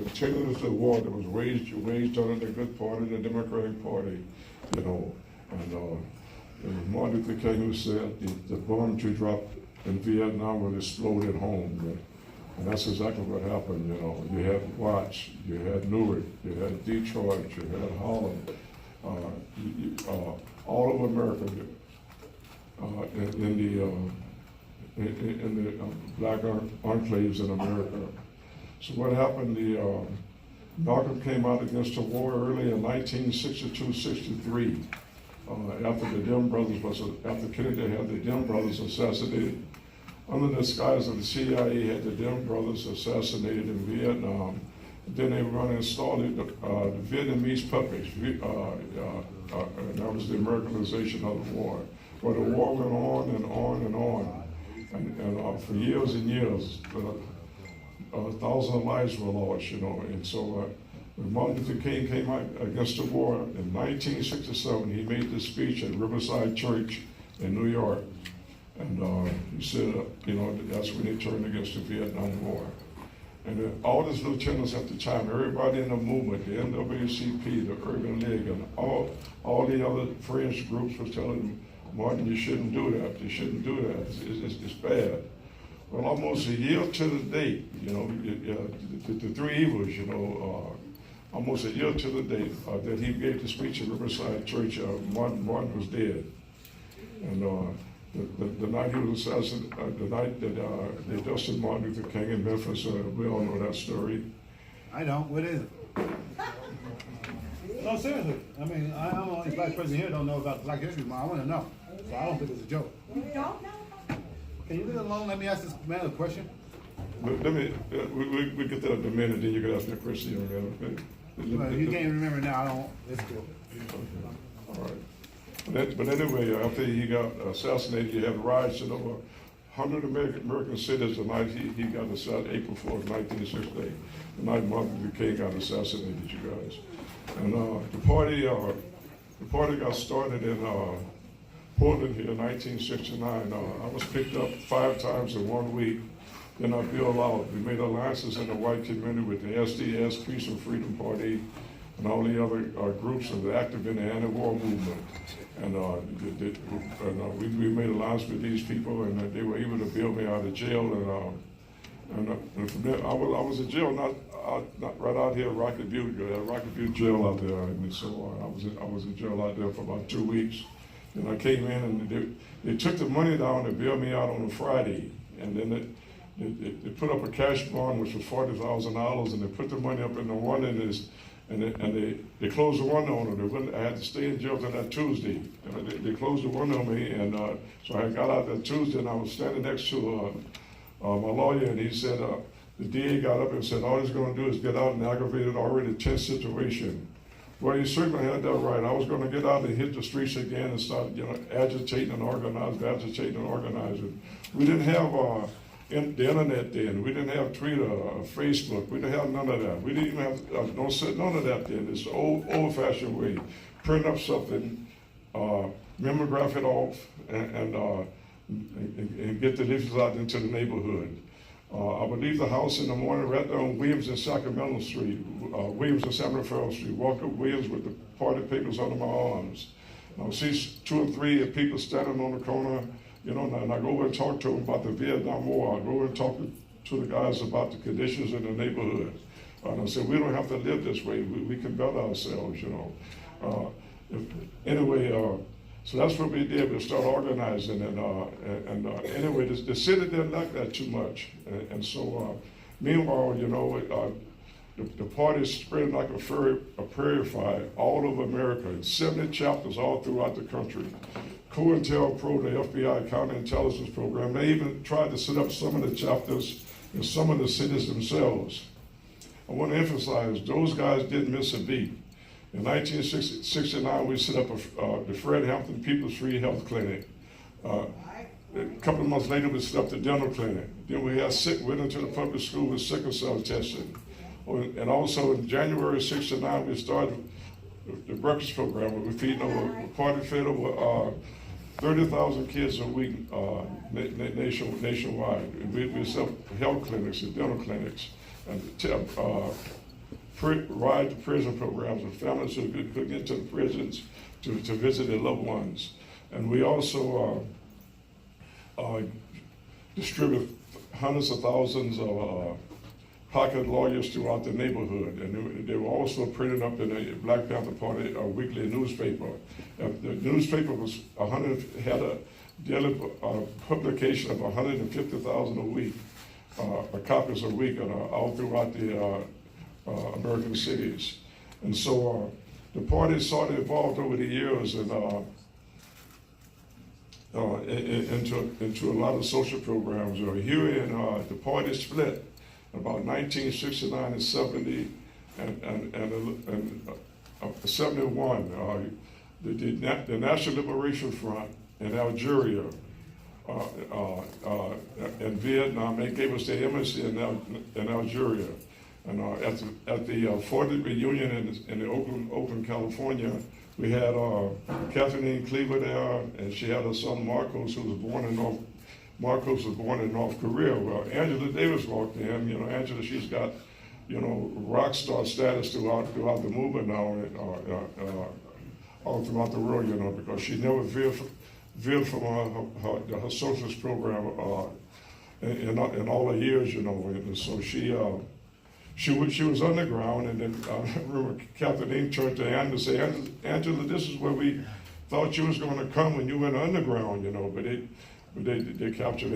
continuous war that was waged under the good part of the Democratic Party, you know, and it was Martin Luther King who said the bomb you dropped in Vietnam will explode at home. And that's exactly what happened, you know. You had Watts, you had Newark, you had Detroit, you had Holland, all over America in the black enclaves in America. So what happened, Malcolm came out against the war early in 1962-63, after the Dim brothers after Kennedy had the Dim brothers assassinated. Under the disguise of the CIA, had the Dim brothers assassinated in Vietnam. Then they were going to install the Vietnamese puppets, and that was the Americanization of the war. But the war went on and on and on, and for years and years, thousands of lives were lost, you know. And so when Martin Luther King came out against the war in 1967, he made this speech at Riverside Church in New York. And he said, you know, that's when he turned against the Vietnam War. And all his lieutenants at the time, everybody in the movement, the NAACP, the Urban League, and all the other fringe groups was telling him, Martin, you shouldn't do that. You shouldn't do that. It's bad. Well, almost a year to the date, you know, the three evils, you know, almost a year to the date that he gave the speech at Riverside Church, Martin was dead. And the night he was assassinated, the night that they arrested Martin Luther King in Memphis, we all know that story. I don't. What is it? No, seriously. I mean, I'm the only black person here don't know about Black History Month. I want to know. So I don't think it's a joke. You don't know? Can you leave it alone? Let me ask this man a question. Let me, we get that in a minute, then you can ask me a question. Well, you can't remember now. I don't. It's cool. All right. But anyway, after he got assassinated, you had riots in over 100 American cities the night he got assassinated, April 4th, 1968, the night Martin Luther King got assassinated, you guys. And the party got started in Portland here in 1969. I was picked up 5 times in 1 week. Then I built out. We made alliances in the white community with the SDS, Peace and Freedom Party, and all the other groups that were active in the anti-war movement. And we made alliance with these people, and they were able to bail me out of jail. And from there, I was in jail, not right out here at Rocket View, Rocket View jail out there. And so I was in jail out there for about 2 weeks. And I came in, and they took the money down to bail me out on a Friday, and then they put up a cash bond, which was $40,000, and they put the money up in the one end. And they closed the window on it. I had to stay in jail till that Tuesday. They closed the window on me, and so I got out that Tuesday, and I was standing next to my lawyer, and he said, the DA got up and said, all he's going to do is get out an aggravated, already tense situation. Well, he certainly had that right. I was going to get out and hit the streets again and start, you know, agitating and organizing. We didn't have the internet then. We didn't have Twitter, Facebook. We didn't have none of that. We didn't even have none of that then. It's old-fashioned way. Print up something, mimeograph it off, and get the leaflets out into the neighborhood. I would leave the house in the morning right there on Williams and Sacramento Street, Williams and San Rafael Street, walk up Williams with the party papers under my arms. And I would see 2 or 3 people standing on the corner, you know, and I go over and talk to them about the Vietnam War. I go over and talk to the guys about the conditions in the neighborhood. And I said, we don't have to live this way. We can better ourselves, you know. So that's what we did. We started organizing, and anyway, the city didn't like that too much. And so, meanwhile, you know, the party spread like a prairie fire all over America, in 70 chapters all throughout the country. COINTELPRO, the FBI counterintelligence program, they even tried to set up some of the chapters in some of the cities themselves. I want to emphasize, those guys didn't miss a beat. In 1969, we set up the Fred Hampton People's Free Health Clinic. A couple of months later, we set up the dental clinic. Then we went into the public school with sickle cell testing. And also in January of '69, we started the breakfast program where we feeding over, party fed over 30,000 kids a week nationwide. We set up health clinics and dental clinics. And ride to prison programs and families who could get to the prisons to visit their loved ones. And we also distribute hundreds of thousands of pocket lawyers throughout the neighborhood, and they were also printed up in the Black Panther Party weekly newspaper. The newspaper had a daily publication of 150,000 a week, copies a week, all throughout the American cities. And so the party sort of evolved over the years and into a lot of social programs. Here in the party split about 1969 and 70 and 71. The National Liberation Front in Algeria and Vietnam, they gave us the embassy in Algeria. And at the 40th reunion in Oakland, California, we had Kathleen Cleaver there, and she had her son Marcos, who was born in North Korea. Well, Angela Davis walked in. Angela, she's got, rock star status throughout the movement now, all throughout the world, because she never veered from her socialist program in all the years, and so she was underground, and then I remember Kathleen turned to Angela and said, Angela, this is where we thought you was going to come when you went underground, but they captured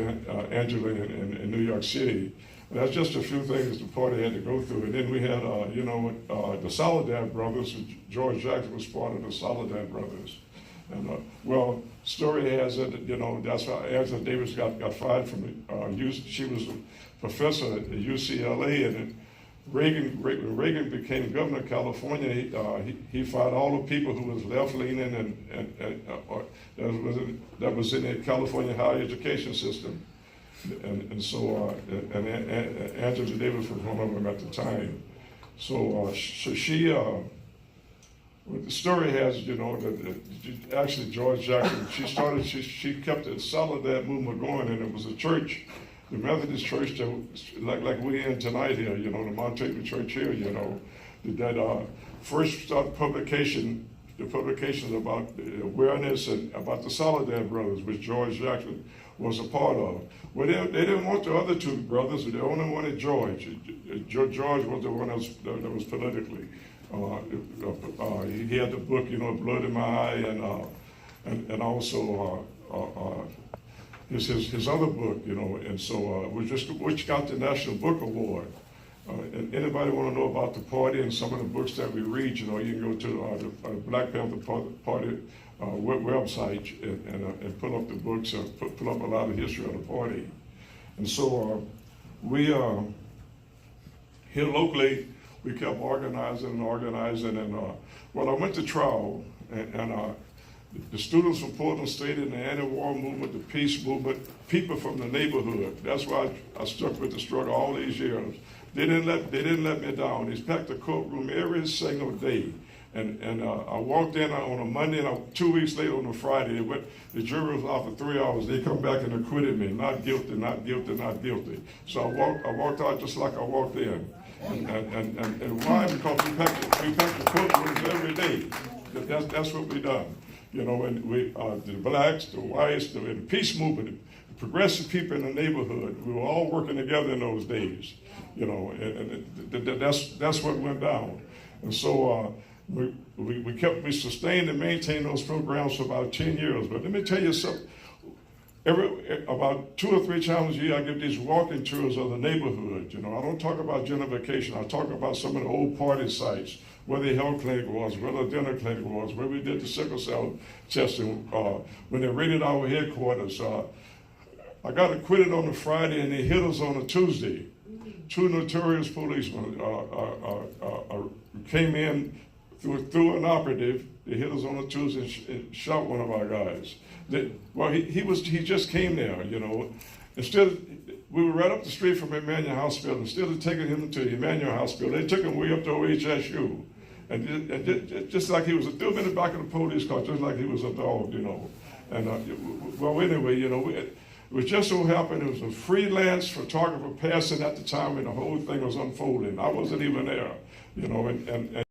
Angela in New York City. And that's just a few things the party had to go through. And then we had, the Soledad Brothers. George Jackson was part of the Soledad Brothers. And story has it, that's how Angela Davis got fired from she was a professor at UCLA, and when Reagan became governor of California, he fired all the people who was left-leaning and that was in the California higher education system. And so Angela Davis was one of them at the time. So she, the story has, actually George Jackson, she kept the Soledad movement going, and it was a church, the Methodist church, that, like we're in tonight here, the Montague Church here, that first started the publications about awareness and about the Soledad Brothers, which George Jackson was a part of. Well, they didn't want the other two brothers, they only wanted George. George was the one that was politically. He had the book, Blood in My Eye, and also his other book, and so which got the National Book Award. And anybody want to know about the party and some of the books that we read, you can go to the Black Panther Party website and pull up the books, pull up a lot of history of the party. And so we here locally, we kept organizing, and I went to trial, and the students from Portland State in the anti-war movement, the peace movement, people from the neighborhood. That's why I stuck with the struggle all these years. They didn't let me down. They packed the courtroom every single day. And I walked in on a Monday, and 2 weeks later on a Friday, the jury was out for 3 hours. They come back and acquitted me. Not guilty, not guilty, not guilty. So I walked out just like I walked in. And why? Because we packed the courtrooms every day. That's what we done. And we, the blacks, the whites, the peace movement, the progressive people in the neighborhood, we were all working together in those days. And that's what went down. And so we sustained and maintained those programs for about 10 years. But let me tell you something. About 2 or 3 times a year, I give these walking tours of the neighborhood. I don't talk about gentrification. I talk about some of the old party sites, where the health clinic was, where the dinner clinic was, where we did the sickle cell testing, when they raided our headquarters. I got acquitted on a Friday, and they hit us on a Tuesday. 2 notorious policemen came in through an operative. They hit us on a Tuesday and shot one of our guys. He just came there, we were right up the street from Emmanuel Hospital. Instead of taking him to Emmanuel Hospital, they took him way up to OHSU. And just like he was threw him in the back of the police car, just like he was a dog, And anyway, It was just so happened it was a freelance photographer passing at the time when the whole thing was unfolding. I wasn't even there, you know, and